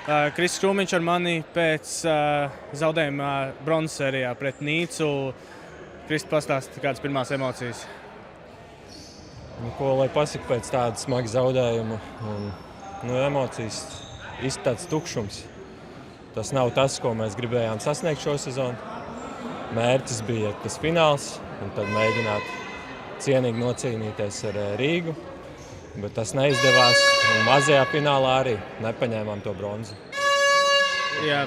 Kristis Krūmiņš ar mani pēc zaudējuma bronzas sērijā pret Nīcu. Kristis, pastāsti, kādas pirmās emocijas? Ko lai pasaka pēc tāda smaga zaudējuma? Emocijas īsti tāds tukšums. Tas nav tas, ko mēs gribējām sasniegt šo sezonu. Mērķis bija tas fināls un tad mēģināt cienīgi nocīnīties ar Rīgu. Bet tas neizdevās, un mazajā finālā arī nepaņēmām to bronzu. Jā,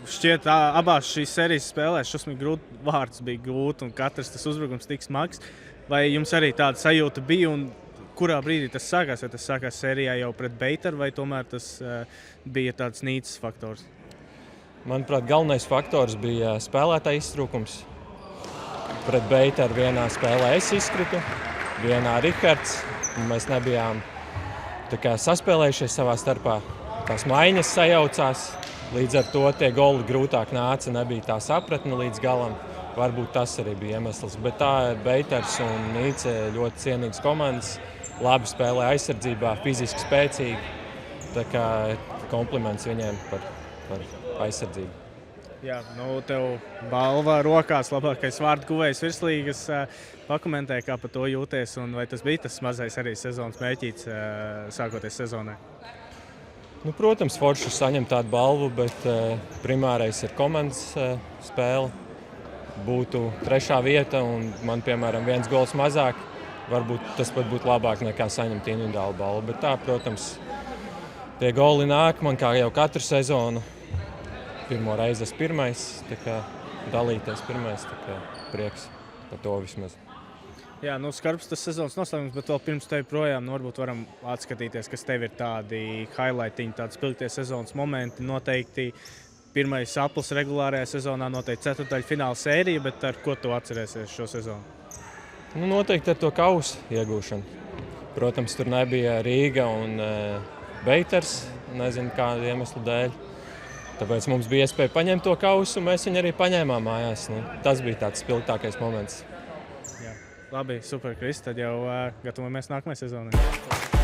šķiet, abās šīs sērijas spēlēs šausmīgi grūti vārds bija gūt, un katrs tas uzbrukums tik smags. Vai jums arī tāda sajūta bija, un kurā brīdī tas sākās? Vai tas sākās sērijā jau pret Beitaru, vai tomēr tas bija tāds Nīcas faktors? Manuprāt, galvenais faktors bija spēlētāja iztrūkums. Pret Beitaru vienā spēlē es izkritu, vienā Rihards. Mēs nebijām saspēlējušies savā starpā. Tās maiņas sajaucās, līdz ar to tie goli grūtāk nāca, nebija tā sapratne līdz galam. Varbūt tas arī bija iemesls, bet tā Beitars un Nīce ļoti cienīgas komandas, labi spēlē aizsardzībā, fiziski spēcīgi. Tā kā kompliments viņiem par aizsardzību. Jā, tev balva rokās, labākais vārdu guvējs virslīgas. Pakomentē, kā par to jūties, un vai tas bija tas mazais arī sezonas mērķīts sākoties sezonai? Protams, forši saņemt tādu balvu, bet primārais ir komandas spēle. Būtu 3. vieta un man, piemēram, 1 gols mazāk. Varbūt tas pat būtu labāk nekā saņemt individuālu balvu. Bet tā, protams, tie goli nāk man kā jau katru sezonu. Pirmo reizi es pirmais, tā kā dalīties pirmais, tā kā prieks par to vismaz. Jā, skarbs tas sezonas noslēgums, bet vēl pirms tevi projām varbūt varam atskatīties, kas tev ir tādi highlightiņi, tādi spilgtie sezonas momenti. Noteikti pirmais aplis regulārajā sezonā, noteikti ceturtdaļfināla sērija, bet ar ko tu atcerēsies šo sezonu? Noteikti ar to kausu iegūšanu. Protams, tur nebija Rīga un Beitars, nezinu kādu iemeslu dēļ. Tāpēc mums bija iespēja paņemt to kausu, un mēs viņu arī paņēmām mājās. Tas bija tāds spilgtākais moments. Jā, labi, super, Kristis. Tad jau gatavojamies nākamajai sezonai.